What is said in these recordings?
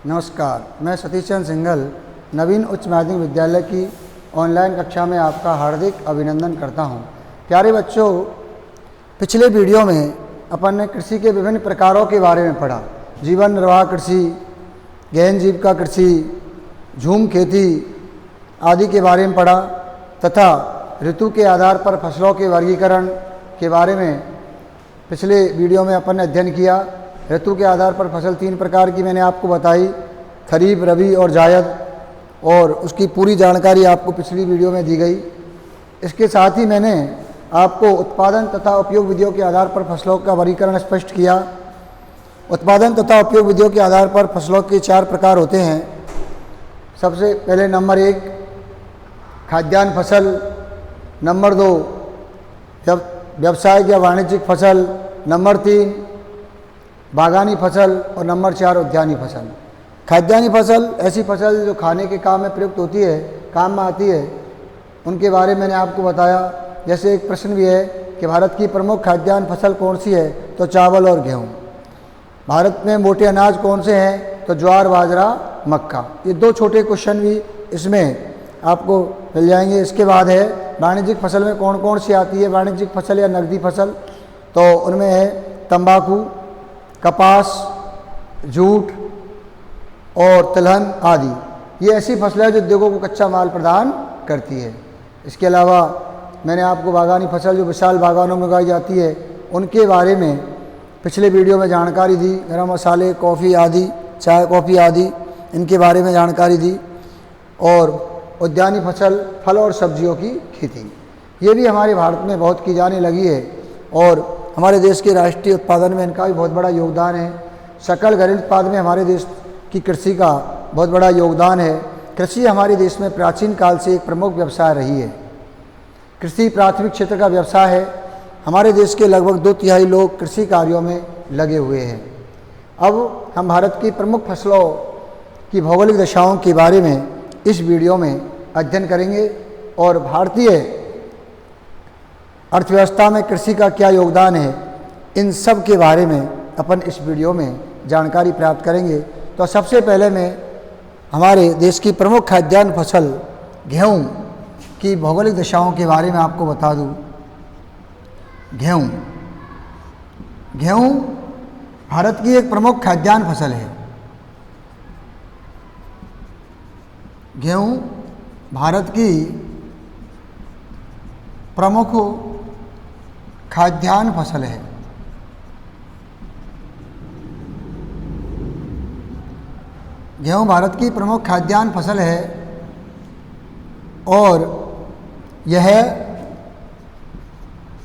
नमस्कार, मैं सतीश चंद्र सिंघल नवीन उच्च माध्यमिक विद्यालय की ऑनलाइन कक्षा में आपका हार्दिक अभिनंदन करता हूं। प्यारे बच्चों, पिछले वीडियो में अपन ने कृषि के विभिन्न प्रकारों के बारे में पढ़ा। जीवन निर्वाह कृषि, गहन जीविका कृषि, झूम खेती आदि के बारे में पढ़ा तथा ऋतु के आधार पर फसलों के वर्गीकरण के बारे में पिछले वीडियो में अपन ने अध्ययन किया। ऋतु के आधार पर फसल 3 प्रकार की मैंने आपको बताई, खरीफ, रबी और जायद, और उसकी पूरी जानकारी आपको पिछली वीडियो में दी गई। इसके साथ ही मैंने आपको उत्पादन तथा उपयोग विधियों के आधार पर फसलों का वर्गीकरण स्पष्ट किया। उत्पादन तथा उपयोग विधियों के आधार पर फसलों के 4 प्रकार होते हैं। सबसे पहले नंबर 1 खाद्यान्न फसल, नंबर 2 व्यवसायिक या वाणिज्यिक फसल, नंबर 3 बागानी फसल और नंबर 4 उद्यानी फसल। खाद्यानी फसल ऐसी फसल जो खाने के काम में प्रयुक्त होती है, काम में आती है, उनके बारे में मैंने आपको बताया। जैसे एक प्रश्न भी है कि भारत की प्रमुख खाद्यान्न फसल कौन सी है, तो चावल और गेहूँ। भारत में मोटे अनाज कौन से हैं, तो ज्वार, बाजरा, मक्का। ये 2 छोटे क्वेश्चन भी इसमें आपको मिल जाएंगे। इसके बाद है वाणिज्यिक फसल में कौन कौन सी आती है, वाणिज्यिक फसल या नकदी फसल, तो उनमें है तंबाकू, कपास, जूट और तिलहन आदि। ये ऐसी फसलें हैं जो उद्योगों को कच्चा माल प्रदान करती है। इसके अलावा मैंने आपको बागानी फसल जो विशाल बागानों में उगाई जाती है उनके बारे में पिछले वीडियो में जानकारी दी। गरम मसाले, कॉफ़ी आदि, चाय कॉफ़ी आदि, इनके बारे में जानकारी दी। और उद्यानी फसल फल और सब्जियों की खेती, ये भी हमारे भारत में बहुत की जाने लगी है और हमारे देश के राष्ट्रीय उत्पादन में इनका भी बहुत बड़ा योगदान है। सकल घरेलू उत्पाद में हमारे देश की कृषि का बहुत बड़ा योगदान है। कृषि हमारे देश में प्राचीन काल से एक प्रमुख व्यवसाय रही है। कृषि प्राथमिक क्षेत्र का व्यवसाय है। हमारे देश के लगभग 2/3 लोग कृषि कार्यों में लगे हुए हैं। अब हम भारत की प्रमुख फसलों की भौगोलिक दशाओं के बारे में इस वीडियो में अध्ययन करेंगे और भारतीय अर्थव्यवस्था में कृषि का क्या योगदान है, इन सब के बारे में अपन इस वीडियो में जानकारी प्राप्त करेंगे। तो सबसे पहले मैं हमारे देश की प्रमुख खाद्यान्न फसल गेहूँ की भौगोलिक दशाओं के बारे में आपको बता दूं। गेहूँ भारत की एक प्रमुख खाद्यान्न फसल है। गेहूँ भारत की प्रमुख खाद्यान्न फसल है। गेहूँ भारत की प्रमुख खाद्यान्न फसल है और यह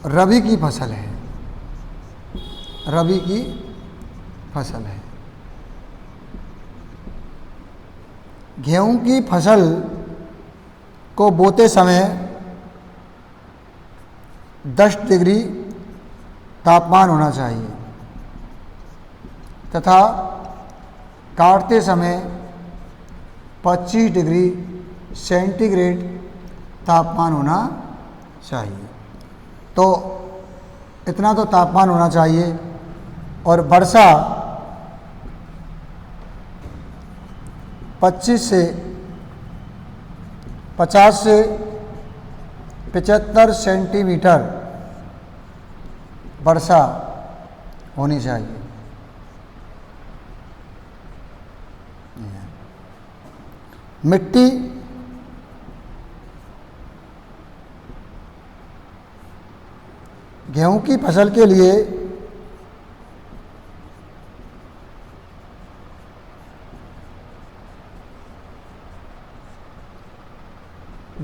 रबी की फसल है। रबी की फसल है। गेहूँ की फसल को बोते समय 10 डिग्री तापमान होना चाहिए तथा काटते समय 25 डिग्री सेंटीग्रेड तापमान होना चाहिए। तो इतना तो तापमान होना चाहिए। और वर्षा 50 से 75 सेंटीमीटर वर्षा होनी चाहिए। मिट्टी गेहूं की फसल के लिए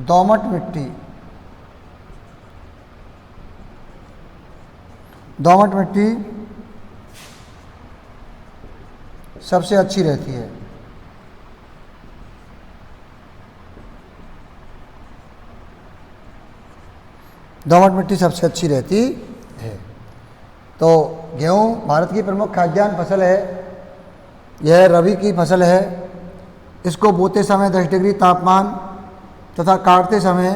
दोमट मिट्टी सबसे अच्छी रहती है। दोमट मिट्टी सबसे अच्छी रहती है। तो गेहूँ भारत की प्रमुख खाद्यान्न फसल है। यह रबी की फसल है। इसको बोते समय 10 डिग्री तापमान तथा काटते समय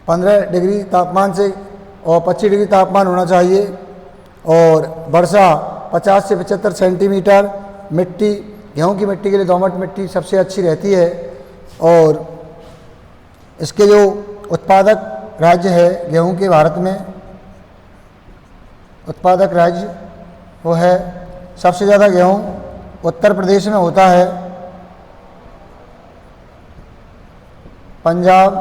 15 डिग्री तापमान से और 25 डिग्री तापमान होना चाहिए। और वर्षा 50 से 75 सेंटीमीटर। मिट्टी, गेहूं की मिट्टी के लिए दोमट मिट्टी सबसे अच्छी रहती है। और इसके जो उत्पादक राज्य है गेहूं के भारत में, उत्पादक राज्य वो है, सबसे ज़्यादा गेहूं उत्तर प्रदेश में होता है, पंजाब,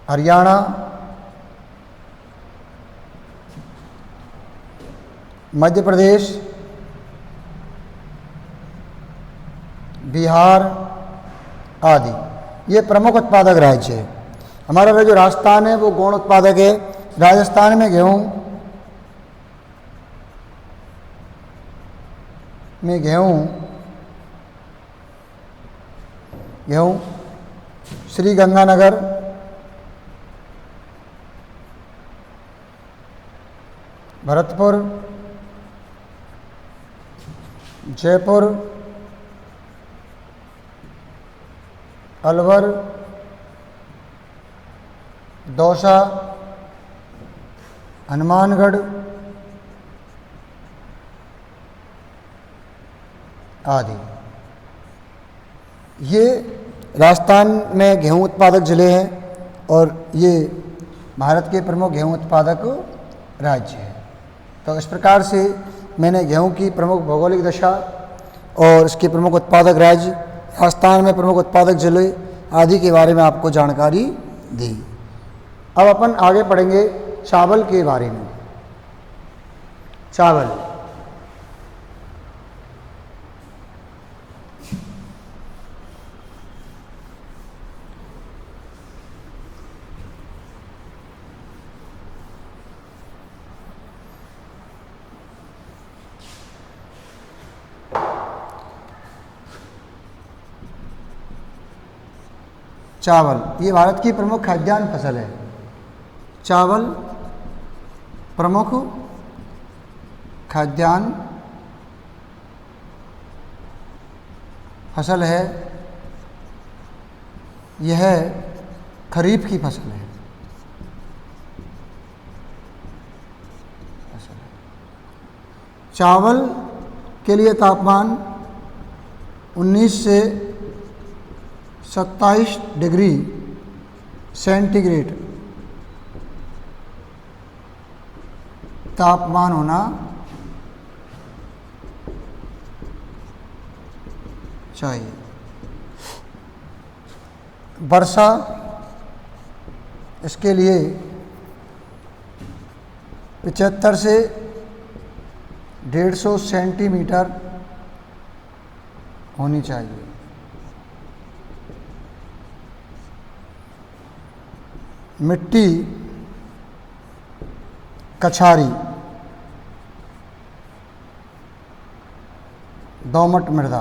हरियाणा, मध्य प्रदेश, बिहार आदि ये प्रमुख उत्पादक राज्य है। हमारा जो राजस्थान है वो गौण उत्पादक है। राजस्थान में गेहूं श्री गंगानगर, भरतपुर, जयपुर, अलवर, दौसा, हनुमानगढ़ आदि ये राजस्थान में गेहूं उत्पादक ज़िले हैं और ये भारत के प्रमुख गेहूं उत्पादक राज्य है। तो इस प्रकार से मैंने गेहूं की प्रमुख भौगोलिक दशा और इसके प्रमुख उत्पादक राज्य, राजस्थान में प्रमुख उत्पादक जिले आदि के बारे में आपको जानकारी दी। अब अपन आगे पढ़ेंगे चावल के बारे में। चावल, चावल ये भारत की प्रमुख खाद्यान्न फसल है। चावल प्रमुख खाद्यान्न फसल है। यह खरीफ की फसल है। चावल के लिए तापमान 19 से 27 डिग्री सेंटीग्रेड तापमान होना चाहिए। वर्षा इसके लिए 75 से 150 सेंटीमीटर होनी चाहिए। मिट्टी कछारी, दोमट मृदा,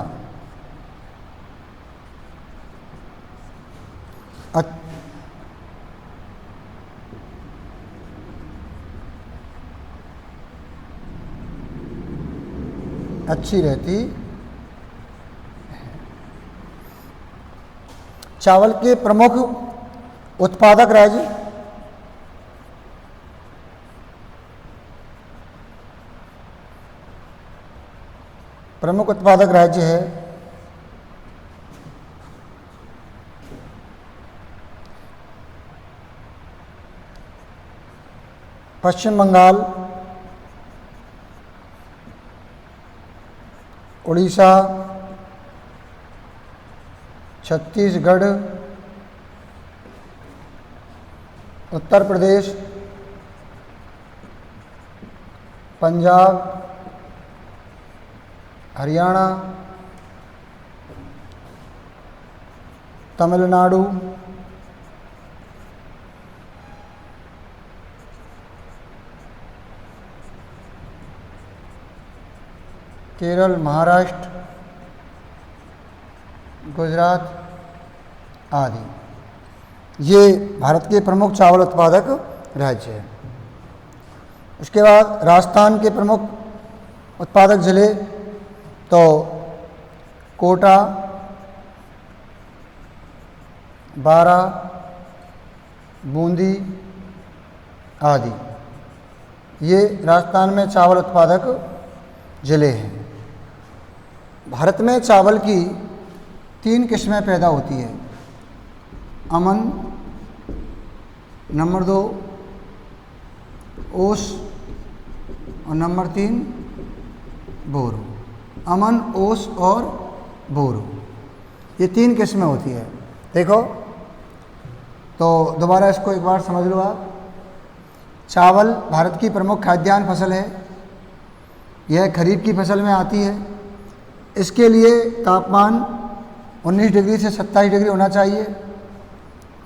अच्छी रहती। चावल के प्रमुख उत्पादक राज्य है पश्चिम बंगाल, उड़ीसा, छत्तीसगढ़, उत्तर प्रदेश, पंजाब, हरियाणा, तमिलनाडु, केरल, महाराष्ट्र, गुजरात आदि ये भारत के प्रमुख चावल उत्पादक राज्य हैं। उसके बाद राजस्थान के प्रमुख उत्पादक ज़िले तो कोटा, बारा, बूंदी आदि ये राजस्थान में चावल उत्पादक ज़िले हैं। भारत में चावल की 3 किस्में पैदा होती है। अमन, नंबर 2 ओस और नंबर 3 बोरो। अमन, ओस और बोरो, ये 3 किस्में होती है। देखो तो दोबारा इसको एक बार समझ लो आप। चावल भारत की प्रमुख खाद्यान्न फसल है। यह खरीफ की फसल में आती है। इसके लिए तापमान 19 डिग्री से 27 डिग्री होना चाहिए।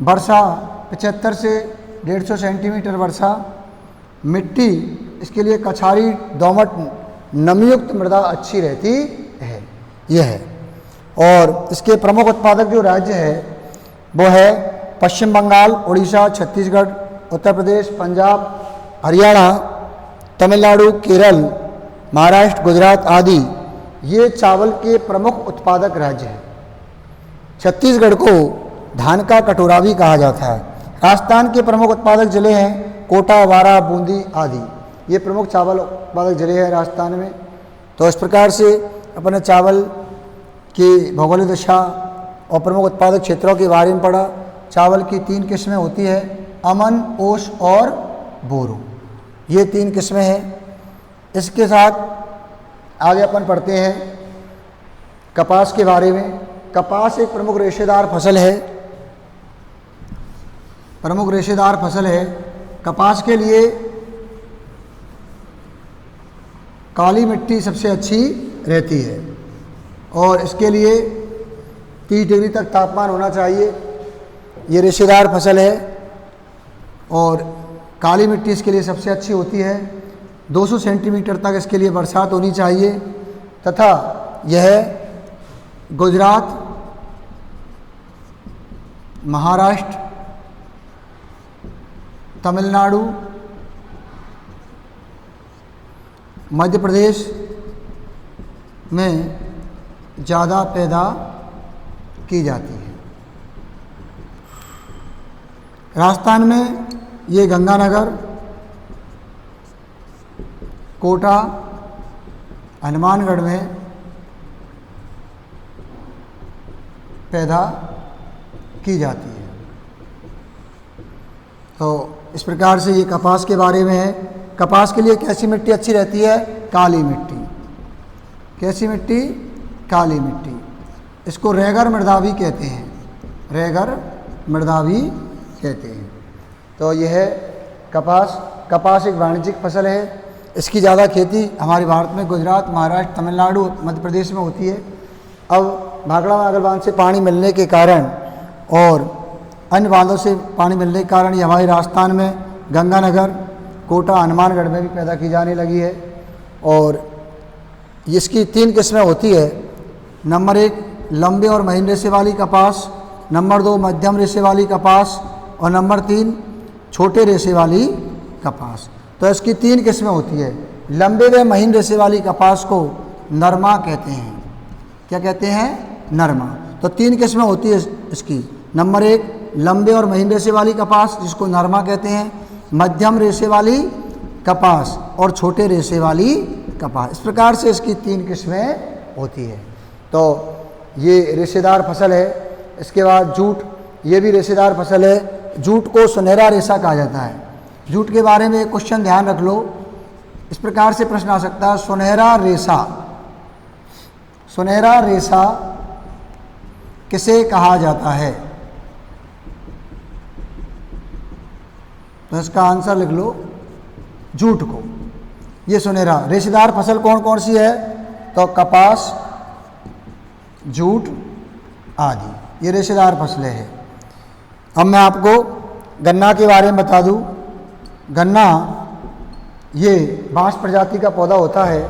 वर्षा 75 से 150 सेंटीमीटर वर्षा। मिट्टी इसके लिए कछारी, दोमट, नमीयुक्त मृदा अच्छी रहती है। यह है। और इसके प्रमुख उत्पादक जो राज्य है वो है पश्चिम बंगाल, उड़ीसा, छत्तीसगढ़, उत्तर प्रदेश, पंजाब, हरियाणा, तमिलनाडु, केरल, महाराष्ट्र, गुजरात आदि ये चावल के प्रमुख उत्पादक राज्य हैं। छत्तीसगढ़ को धान का कटोरा भी कहा जाता है। राजस्थान के प्रमुख उत्पादक जिले हैं कोटा, बारा, बूंदी आदि। ये प्रमुख चावल उत्पादक जिले हैं राजस्थान में। तो इस प्रकार से अपने चावल की भौगोलिक दिशा और प्रमुख उत्पादक क्षेत्रों के बारे में पढ़ा। चावल की 3 किस्में होती है, अमन, ओस और बोरो। ये 3 किस्में हैं। इसके साथ आगे अपन पढ़ते हैं कपास के बारे में। कपास एक प्रमुख रेशेदार फसल है। प्रमुख रेशेदार फसल है। कपास के लिए काली मिट्टी सबसे अच्छी रहती है और इसके लिए 30 डिग्री तक तापमान होना चाहिए। ये रेशेदार फसल है और काली मिट्टी इसके लिए सबसे अच्छी होती है। 200 सेंटीमीटर तक इसके लिए बरसात होनी चाहिए तथा यह गुजरात, महाराष्ट्र, तमिलनाडु, मध्य प्रदेश में ज़्यादा पैदा की जाती है। राजस्थान में ये गंगानगर, कोटा, हनुमानगढ़ में पैदा की जाती है। तो इस प्रकार से ये कपास के बारे में है। कपास के लिए कैसी मिट्टी अच्छी रहती है? काली मिट्टी। कैसी मिट्टी? काली मिट्टी। इसको रेगर मृदा भी कहते हैं। रेगर मृदा भी कहते हैं। तो यह है कपास। कपास एक वाणिज्यिक फसल है। इसकी ज़्यादा खेती हमारे भारत में गुजरात, महाराष्ट्र, तमिलनाडु, मध्य प्रदेश में होती है। अब भाखड़ा नागर बांध से पानी मिलने के कारण और अन्य बांधों से पानी मिलने के कारण ये हमारे राजस्थान में गंगानगर, कोटा, हनुमानगढ़ में भी पैदा की जाने लगी है। और इसकी 3 किस्में होती है। नंबर 1 लंबे और महीन रेशे वाली कपास, नंबर 2 मध्यम रेशे वाली कपास और नंबर 3 छोटे रेशे वाली कपास। तो इसकी 3 किस्में होती है। लंबे व महीन रेशे वाली कपास को नरमा कहते हैं। क्या कहते हैं? नरमा। तो 3 किस्में होती है इसकी। नंबर 1 लंबे और महीन रेशे वाली कपास जिसको नरमा कहते हैं, मध्यम रेशे वाली कपास और छोटे रेशे वाली कपास। इस प्रकार से इसकी 3 किस्में होती है। तो ये रेशेदार फसल है। इसके बाद जूट, ये भी रेशेदार फसल है। जूट को सुनहरा रेशा कहा जाता है। जूट के बारे में एक क्वेश्चन ध्यान रख लो। इस प्रकार से प्रश्न आ सकता है, सुनहरा रेशा, सुनहरा रेशा किसे कहा जाता है? तो इसका आंसर लिख लो, जूट को। ये सुनहरा रेशेदार फसल कौन कौन सी है? तो कपास, जूट आदि, ये रेशेदार फसलें हैं। अब मैं आपको गन्ना के बारे में बता दूं। गन्ना ये बांस प्रजाति का पौधा होता है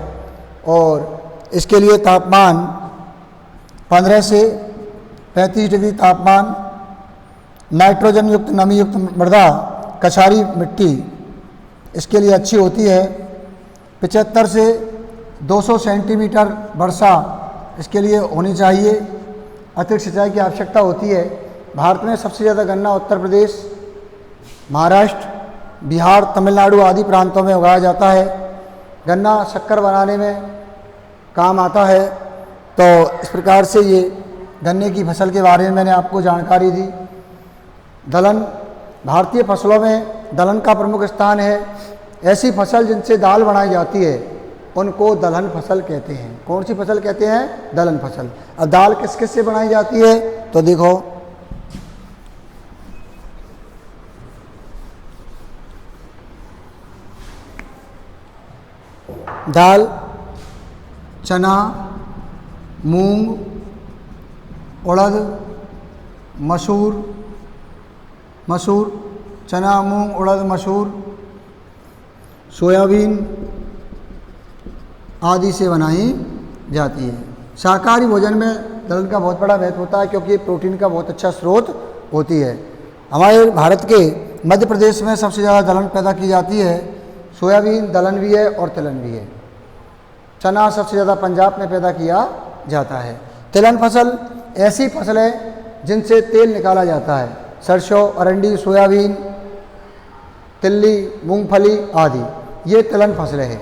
और इसके लिए तापमान 15 से 35 डिग्री तापमान, नाइट्रोजन युक्त नमी युक्त मृदा, कछारी मिट्टी इसके लिए अच्छी होती है। 75 से 200 सेंटीमीटर वर्षा इसके लिए होनी चाहिए। अतिरिक्त सिंचाई की आवश्यकता होती है। भारत में सबसे ज़्यादा गन्ना उत्तर प्रदेश, महाराष्ट्र, बिहार, तमिलनाडु आदि प्रांतों में उगाया जाता है। गन्ना शक्कर बनाने में काम आता है। तो इस प्रकार से ये गन्ने की फसल के बारे में मैंने आपको जानकारी दी। दलहन, भारतीय फसलों में दलहन का प्रमुख स्थान है। ऐसी फसल जिनसे दाल बनाई जाती है उनको दलहन फसल कहते हैं। कौन सी फसल कहते हैं? दलहन फसल। अब दाल किस किस से बनाई जाती है? तो देखो, दाल चना, मूंग, उड़द, मसूर, चना, मूंग, उड़द, मसूर, सोयाबीन आदि से बनाई जाती है। शाकाहारी भोजन में दलहन का बहुत बड़ा महत्व होता है क्योंकि प्रोटीन का बहुत अच्छा स्रोत होती है। हमारे भारत के मध्य प्रदेश में सबसे ज़्यादा दलहन पैदा की जाती है। सोयाबीन दलहन भी है और तिलहन भी है। चना सबसे ज़्यादा पंजाब में पैदा किया जाता है। तिलहन फसल ऐसी फसल है जिनसे तेल निकाला जाता है। सरसों, अरंडी, सोयाबीन, तिल्ली, मूंगफली आदि ये तिलहन फसलें हैं।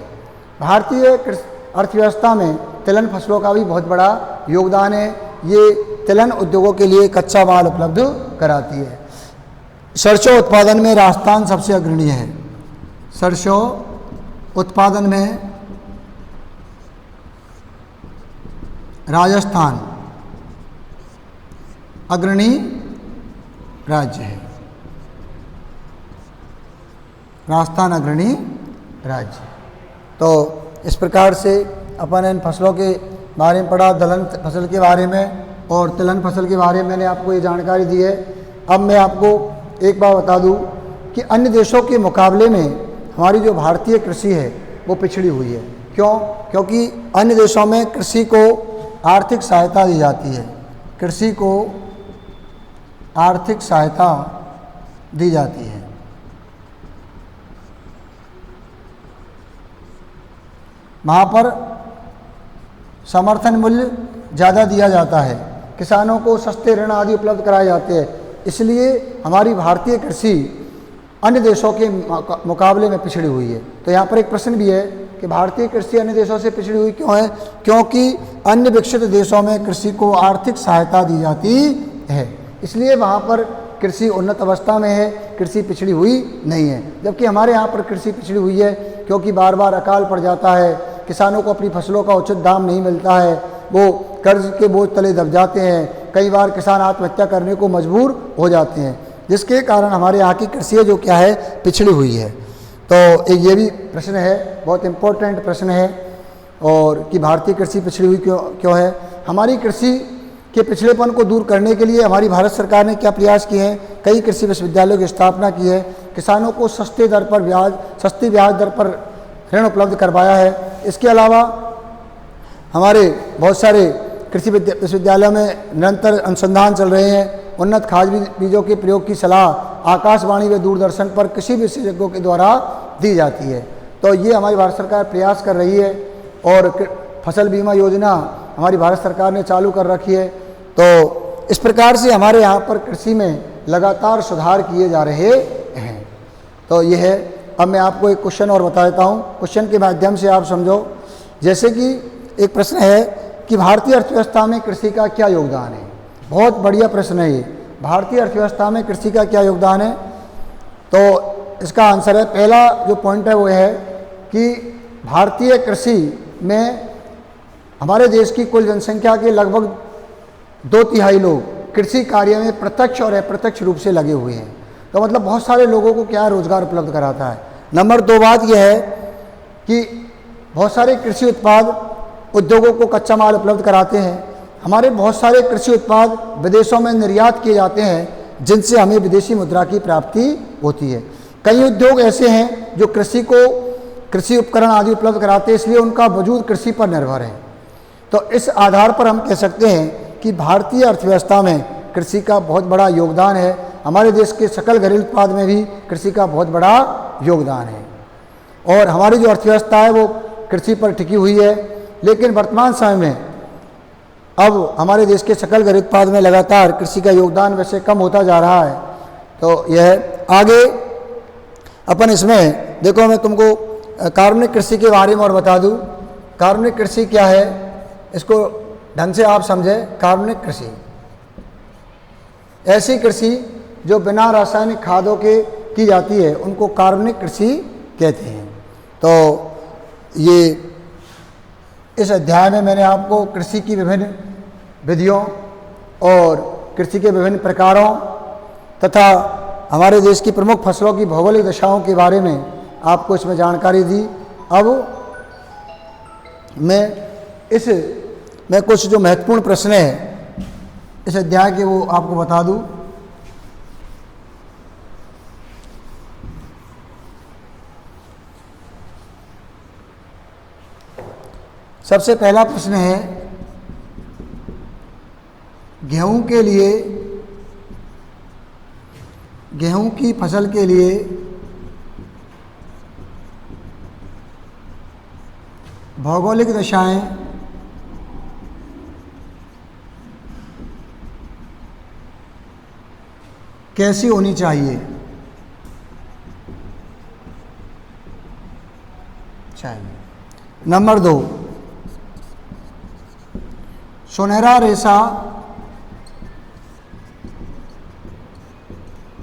भारतीय अर्थव्यवस्था में तिलहन फसलों का भी बहुत बड़ा योगदान है। ये तिलहन उद्योगों के लिए कच्चा माल उपलब्ध कराती है। सरसों उत्पादन में राजस्थान सबसे अग्रणी है। सरसों उत्पादन में राजस्थान अग्रणी राज्य है। राजस्थान अग्रणी राज्य। तो इस प्रकार से अपन इन फसलों के बारे में पढ़ा, दलहन फसल के बारे में और तिलहन फसल के बारे में मैंने आपको ये जानकारी दी है। अब मैं आपको एक बात बता दूं कि अन्य देशों के मुकाबले में हमारी जो भारतीय कृषि है वो पिछड़ी हुई है। क्यों? क्योंकि अन्य देशों में कृषि को आर्थिक सहायता दी जाती है। कृषि को आर्थिक सहायता दी जाती है। वहाँ पर समर्थन मूल्य ज़्यादा दिया जाता है। किसानों को सस्ते ऋण आदि उपलब्ध कराए जाते हैं। इसलिए हमारी भारतीय कृषि अन्य देशों के मुकाबले में पिछड़ी हुई है। तो यहाँ पर एक प्रश्न भी है कि भारतीय कृषि अन्य देशों से पिछड़ी हुई क्यों है? क्योंकि अन्य विकसित देशों में कृषि को आर्थिक सहायता दी जाती है, इसलिए वहाँ पर कृषि उन्नत अवस्था में है, कृषि पिछड़ी हुई नहीं है। जबकि हमारे यहाँ पर कृषि पिछड़ी हुई है क्योंकि बार बार अकाल पड़ जाता है, किसानों को अपनी फसलों का उचित दाम नहीं मिलता है, वो कर्ज के बोझ तले दब जाते हैं। कई बार किसान आत्महत्या करने को मजबूर हो जाते हैं, जिसके कारण हमारे यहाँ की कृषि जो क्या है, पिछड़ी हुई है। तो एक ये भी प्रश्न है, बहुत इम्पोर्टेंट प्रश्न है, और कि भारतीय कृषि पिछड़ी हुई क्यों है। हमारी कृषि के पिछड़ेपन को दूर करने के लिए हमारी भारत सरकार ने क्या प्रयास किए हैं? कई कृषि विश्वविद्यालयों की स्थापना की है, किसानों को सस्ती ब्याज दर पर ऋण उपलब्ध करवाया है। इसके अलावा हमारे बहुत सारे कृषि विश्वविद्यालयों में निरंतर अनुसंधान चल रहे हैं। उन्नत खाद बीजों के प्रयोग की सलाह आकाशवाणी व दूरदर्शन पर कृषि विशेषज्ञों के द्वारा दी जाती है। तो ये हमारी भारत सरकार प्रयास कर रही है, और फसल बीमा योजना हमारी भारत सरकार ने चालू कर रखी है। तो इस प्रकार से हमारे यहाँ पर कृषि में लगातार सुधार किए जा रहे हैं। तो ये है। अब मैं आपको एक क्वेश्चन और बता देता हूँ, क्वेश्चन के माध्यम से आप समझो। जैसे कि एक प्रश्न है कि भारतीय अर्थव्यवस्था में कृषि का क्या योगदान है। बहुत बढ़िया प्रश्न है ये। भारतीय अर्थव्यवस्था में कृषि का क्या योगदान है? तो इसका आंसर है, पहला जो पॉइंट है वो है कि भारतीय कृषि में हमारे देश की कुल जनसंख्या के लगभग 2/3 लोग कृषि कार्य में प्रत्यक्ष और अप्रत्यक्ष रूप से लगे हुए हैं। तो मतलब बहुत सारे लोगों को क्या रोजगार उपलब्ध कराता है। नंबर 2 बात यह है कि बहुत सारे कृषि उत्पाद उद्योगों को कच्चा माल उपलब्ध कराते हैं। हमारे बहुत सारे कृषि उत्पाद विदेशों में निर्यात किए जाते हैं, जिनसे हमें विदेशी मुद्रा की प्राप्ति होती है। कई उद्योग ऐसे हैं जो कृषि उपकरण आदि उपलब्ध कराते हैं, इसलिए उनका वजूद कृषि पर निर्भर है। तो इस आधार पर हम कह सकते हैं कि भारतीय अर्थव्यवस्था में कृषि का बहुत बड़ा योगदान है। हमारे देश के सकल घरेलू उत्पाद में भी कृषि का बहुत बड़ा योगदान है, और हमारी जो अर्थव्यवस्था है वो कृषि पर टिकी हुई है। लेकिन वर्तमान समय में अब हमारे देश के सकल घरेलू उत्पाद में लगातार कृषि का योगदान वैसे कम होता जा रहा है। तो यह आगे अपन इसमें देखो, मैं तुमको कार्बनिक कृषि के बारे में और बता दूं। कार्बनिक कृषि क्या है, इसको ढंग से आप समझें। कार्बनिक कृषि ऐसी कृषि जो बिना रासायनिक खादों के की जाती है, उनको कार्बनिक कृषि कहते हैं। तो ये इस अध्याय में मैंने आपको कृषि की विभिन्न विधियों और कृषि के विभिन्न प्रकारों तथा हमारे देश की प्रमुख फसलों की भौगोलिक दशाओं के बारे में आपको इसमें जानकारी दी। अब मैं कुछ जो महत्वपूर्ण प्रश्न हैं इस अध्याय के वो आपको बता दूं। सबसे पहला प्रश्न है, गेहूं की फसल के लिए भौगोलिक दशाएं कैसी होनी चाहिए? नंबर 2, सुनहरा रेशा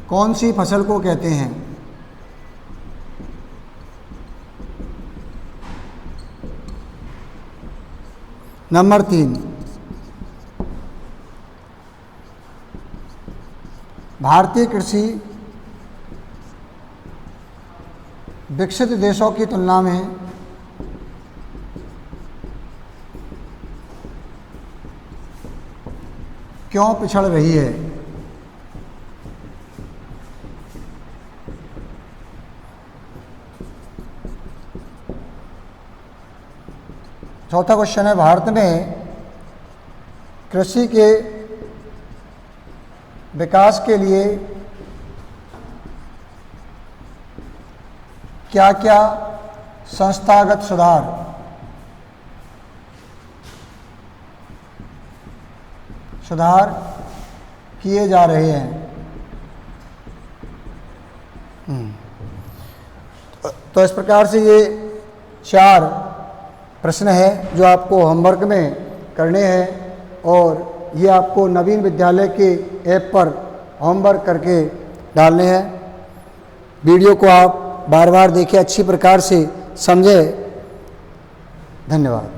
कौन सी फसल को कहते हैं? नंबर 3, भारतीय कृषि विकसित देशों की तुलना में क्यों पिछड़ रही है? चौथा क्वेश्चन है, भारत में कृषि के विकास के लिए क्या क्या संस्थागत सुधार किए जा रहे हैं? तो इस प्रकार से ये 4 प्रश्न हैं जो आपको होमवर्क में करने हैं और ये आपको नवीन विद्यालय के ऐप पर होमवर्क करके डालने हैं। वीडियो को आप बार बार देखें, अच्छी प्रकार से समझें। धन्यवाद।